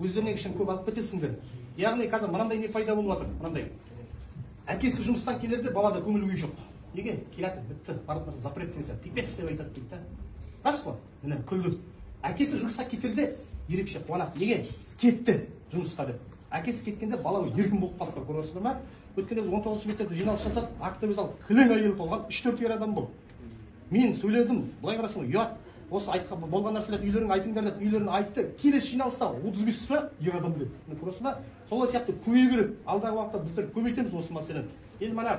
өздеріне кішкене көп алып кетесіңдер. Яғни қазір мынандай не пайда болып жатыр, мынандай. Әкесі жұмыстан келерде балада көңіл күй жоқ. Неге? Келеді, бітті, барлық запрет келсе, пипец деп айтады дейді. Рас қой? Міне күлді. Әкесі жұмысқа кетерде ерекше қуанады. Неге? Кетті жұмысқа деп. Әкесі кеткенде бала еркін болып қалды, көресіңдер ме? Өткенде біз 19-шы мектепте жиналыс жасадық, актобез алып, кілең әйел толған 3-4 ер адам болды. Мен сөйледім, былай қарасаң, ұят. Осы айтқан болған нәрселерді үйлерің айтыңдар деп, үйлерін айтты. Келесі жиналыста 35 ер адам деді. Көресің ме? Солай сияқты көбейе береді. Алдағы уақытта біздер көбейтеміз осы мәселені. Енді мына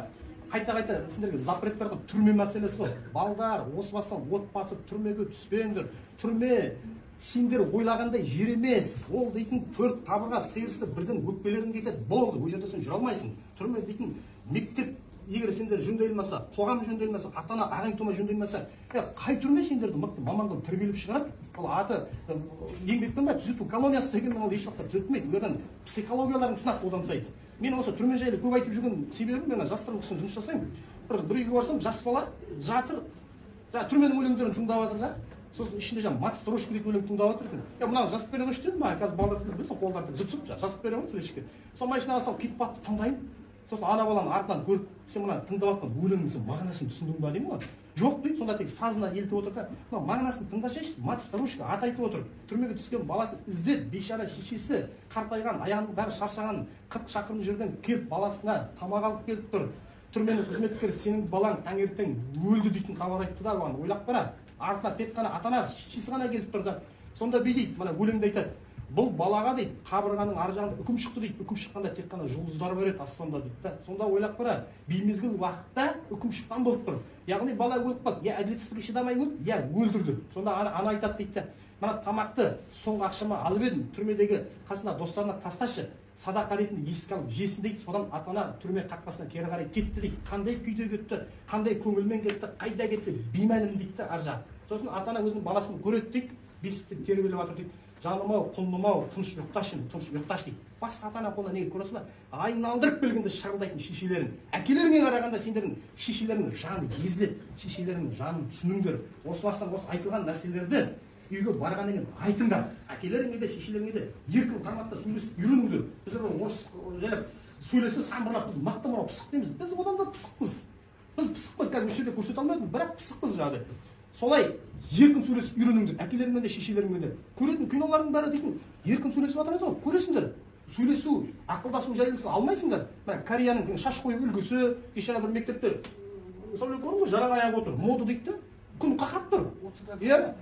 қайта сендерге запрет берді, түрме мәселесі бар. Балдар, осы бастан отбасы түрмеге түспеңдер. Түрме сендер ойлағандай жер емес. Ол дейтін 4 қабырға сиырсы бірден өкпелерің кетеді. Болды, ол жерде сен жүре алмайсың. Түрме дейтін мектеп егер сендер жөнделмесе, қоғам жөнделмесе, ата-ана ағайын-тума жөнделмесе, қай түрме сендерді мықты мамандар тәрбиелеп шығарады? Ол аты еңбекпен бе түзету колониясы деген ол еш уақытта түзетілмейді. Одан психологияларын сынап одан сайты. Мен осы түрме жайлы көп айтып жүрген себебім, мен жастардың үшін жұмыс жасаймын. Бір үйге барсам, жас бала жатыр, түрменің өлеңдерін тыңдап жатыр да. Сосын ішінде жаңа Макс Трошки деген өлең тыңдап жатыр екен. Мынаны жазып бере қойшы дедім, қазір балалар білесің, қолдарды жып-жып жазып бере қойды флешке. Сол машинаға салып кетіп бақты тыңдаймын. Сосын ана баланың артынан көріп, сен мына тыңдап жатқан өлеңнің мағынасын түсіндің ба деймін ғой. Жоқ дейді, сонда тек сазына елтіп отыр да. Мына мағынасын тыңдасайшы, Макс Трошки ат айтып отыр. Түрмеге түскен баласын іздеп, бейшара шешесі қартайған, аяғының бәрі шаршаған, 40 шақырым жерден келіп баласына тамақ алып келіп тұр. Түрменің қызметкері сенің балаң таңертең өлді дейтін хабар айтты да, оған ойлап қара. Артына тек қана ата-анасы, шешесі ғана келіп тұр да. Сонда бүй дейді, мына өлеңде айтады. Бұл балаға дейді, қабырғаның ар жағында үкім шықты дейді. Үкім шыққанда тек қана жұлдыздар бар еді аспанда дейді да. Сонда ойлап қара, беймезгіл уақытта үкім шыққан болып тұр. Яғни бала өліп қалды, я әділетсіздікке шыдамай өлді, я өлдірді. Сонда ана айтады дейді да. Мына тамақты соңғы ақшама алып едім, түрмедегі қасына достарына тасташы. Садақа ретінде есік алып жесін дейді. Содан ата-ана түрме қақпасына кері қарай кетті дейді. Қандай күйде кетті, қандай көңілмен кетті, қайда кетті, беймәлім дейді да ар жағы. Сосын ата-ана өзінің баласын көреді дейді, бесіктен тербеліп жатыр дейді. Жаным-ау, құлыным-ау, тыныш ұйықташы, тыныш ұйықташы дейді. Басқа ата-ана қолына неге көресің ба? Айналдырып келгенде шырылдайтын шешелерін. Әкелеріңе қарағанда сендердің шешелеріңнің жаны езіледі, шешелеріңнің жанын түсініңдер. Осы бастан осы айтылған нәрселерді үйге барғаннан кейін айтыңдар. Әкелеріңе де, шешелеріңе де еркін форматта сөйлесіп үйреніңдер. Біздер орыс жайлап сөйлесе самбырлап біз мақтан мынау пысық дейміз. Біз одан да пысықпыз. Біз пысықпыз, қазір осы жерде көрсете алмадым, бірақ пысықпыз жаңағыдай. Солай еркін сөйлесіп үйреніңдер, әкелеріңмен де, шешелеріңмен де. Көретін кинолардың бәрі дейтін, еркін сөйлесіп жатыр ғой, көресіңдер. Сөйлесу, ақылдасу жайлысын алмайсыңдар. Мына Кореяның шаш қою үлгісі, кеше бір мектепте мысалы көрдің ғой, жараң аяғы отыр, мода дейді да. Күн қақап тұр.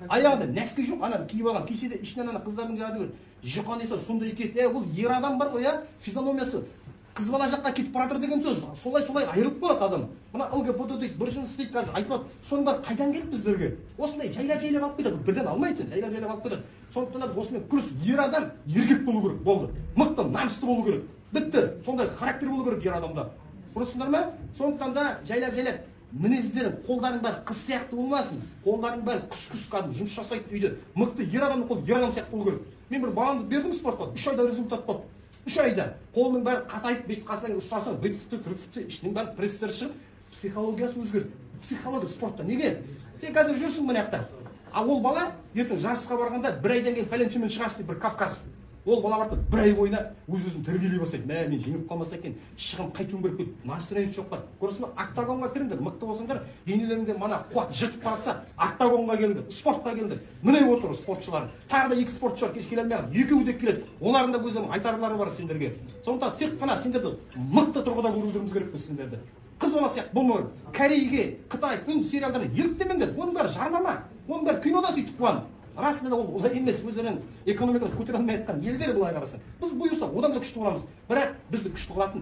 Аяғында нәски жоқ, ана киіп алған, кисе де ішінен ана қыздардың жаңағы жұқа несі сондай кетті. Ол ер адам бар ғой, физиономиясы қыз бала жаққа кетіп бара жатыр деген сөз. Солай айырылып қалады адам. Мына ЛГБТ дейді, бір жыныс дейді, қазір айтылады. Соның бәрі қайдан келді біздерге? Осындай жайлап алып кетеді. Бірден алмайсың, жайлап алып кетеді. Сондықтан осымен күрес, ер адам еркек болу керек, болды. Мықты, намысты болу керек. Бітті. Сондай характер болу керек ер адамда. Көресіңдер ме? Сондықтан да жайлап мінездерің, қолдарың бәрі қыз сияқты болмасын. Қолдарың бәрі күс-күс кәдімгі жұмыс жасайды үйде. Мықты ер адамның қолы ер адам сияқты болу керек. Мен бір баламды бердім спортқа, 3 айда результат болды. 3 айда қолының бәрі қатайып, бүйтіп қасынан ұстасаң, трицепті, ішінен бәрі пресстер шығып, психологиясы өзгерді. Психология спортта неге? Сен қазір жүрсің мына жақта. Ал ол бала ертең жарысқа барғанда 1 айдан кейін пәленшемен шығасың деп бір Кавказ. Ол бала барып 1 ай бойына өз-өзін тәрбиелей бастайды. Мен жеңіліп қалмаса екен, шығым қайтуым керек деп настроение жоқ бар. Көресің бе, октагонға кіріңдер, мықты болсаңдар, денелеріңде мана қуат жыртып баратса, октагонға келіңдер, спортқа келіңдер. Міне отыр спортшылар. Тағы да 2 спортшы бар, кеш келе алмаған, екеуі де келеді. Олардың да өздерінің айтарлары бар сендерге. Сондықтан тек қана сендерді мықты тұрғыда көруіміз керек біз сендерді. Қыз бала сияқты болмау. Корейге, Қытай, үн сериалдарына еліктемеңдер. Оның бәрі жарнама. Оның бәрі кинода сөйтіп қуан. Расында да ол емес, өздерінің экономиканы көтере алмай жатқан елдер былай қарасаң. Біз бұйырса одан да күшті боламыз. Бірақ бізді күшті қылатын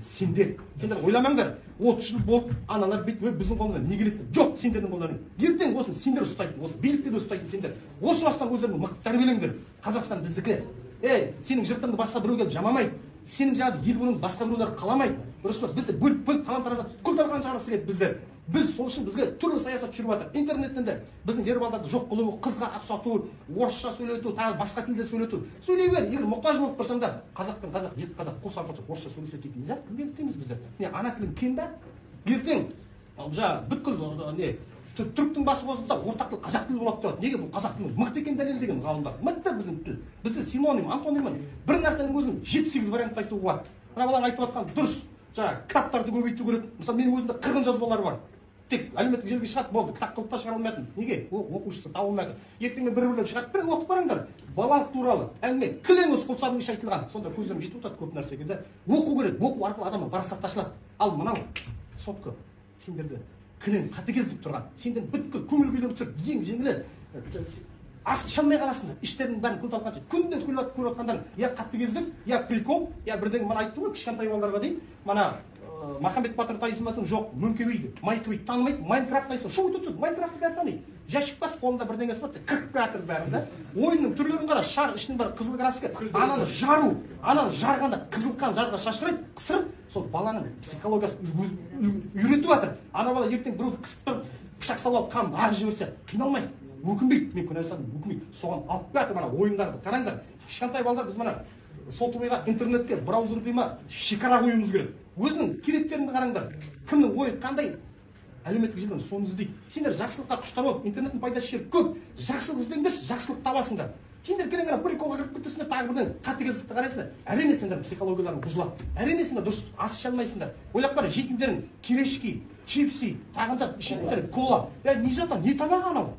сендер. Сендер ойламаңдар. 30 жыл болып аналар бүйтіп біздің қолымыздан не келеді деп. Жоқ, сендердің қолдарың. Ертең осыны сендер ұстайтын, осы билікті де ұстайтын сендер. Осы бастан өздеріңді мықты тәрбиелеңдер. Қазақстан біздікі. Сенің жұртыңды басқа біреу келіп жамамайды. Сенің жаңағы ел болуын басқа біреулер қаламайды. Дұрыс па? Бізді бөліп талан-таражға күл-талқан шығарғысы келеді біздер. Біз сол үшін бізге түрлі саясат жүріп жатыр. Интернеттен де біздің ер балдарды жоқ қылу, қызға ұқсату, орысша сөйлету, тағы басқа тілде сөйлету. Сөйлей бер, егер мұқтаж болып тұрсаңдар, қазақ пен қазақ, екі қазақ қол сарпылып орысша сөйлеседі дейтін. Кімге еліктейміз біздер? Ана тілің кем бе? Ертең жаңағы бүткіл түріктің басы қосылса ортақ тіл қазақ тілі болады деп. Неге бұл қазақ тілінің мықты екенін дәлелдеген ғалымдар? Мықты біздің тіл. Бізде синоним, антоним бір нәрсенің өзін 7-8 вариантта айтуға болады. Мына баланың айтып жатқан дұрыс. Жаңағы кітаптарды көбейту керек. Мысалы менің өзімде 40 жазбалар бар. Тек әлеуметтік желіге шығады, болды, кітап қылып та шығара алмайтын. Неге? Оқушысы табылмайды. Ертеңмен бір-бірлеп шығарып бір оқып барыңдар. Бала туралы әңгіме кілең өз қолсабын еш айтылған. Сонда көздерім жетіп отырады көп нәрсеге де. Оқу керек. Оқу арқылы адамның парасаты ашылады. Ал мынау сотқа сендерді кілең қатыгездік тұрған. Сендер бүткіл көңіл күйлерін түсіріп ең жеңілі ас іше алмай қаласыңдар. Іштерінің бәрін күл талқанша. Күнде көріп жатқандар я қатыгездік, я прикол, я бірдеңе мана айттым ғой кішкентай балаларға дейін. Мана Махамбет Батыр тайсын басын жоқ, мөңкебейді, майкебейді, танымайды, Майнкрафт айсын, шоу өтіп Майнкрафтты бәрі таниды. Жашық бас қолында бірдеңесі бар, кіріп жатыр бәрі да. Ойынның түрлерін қара, шар ішінің бәрі қызыл краска, ананы жару, ананы жарғанда қызыл қан жарға шашырайды, қысырып, сол баланың психологиясын үйретіп жатыр. Ана бала ертең біреуді қысып тұрып, пышақ салып қан ағып жіберсе, қиналмайды, өкінбейді. Мен күнәсадым, өкінбейді. Соған алып жатыр мана ойындарды қараңдар. Кішкентай балалар біз мана сотовыйға, интернетке, браузерге шекара қоюымыз керек. Өзінің керектеріңді қараңдар. Кімнің ойы қандай? Әлеуметтік желіден соны іздейді. Сендер жақсылыққа құштар болып, интернеттің пайдасы жер көп. Жақсылық іздеңдерші, жақсылық табасыңдар. Сендер келеңдер приколға кіріп кетесіңдер, тағы бірден қатыгездікті қарайсыңдар. Әрине сендер психологияларың бұзылады. Әрине сендер дұрыс ас іше алмайсыңдар. Ойлап қара, жейтіндерің керешки, чипси, тағы зат ішетіндер кола. Не зат, не тамақ анау?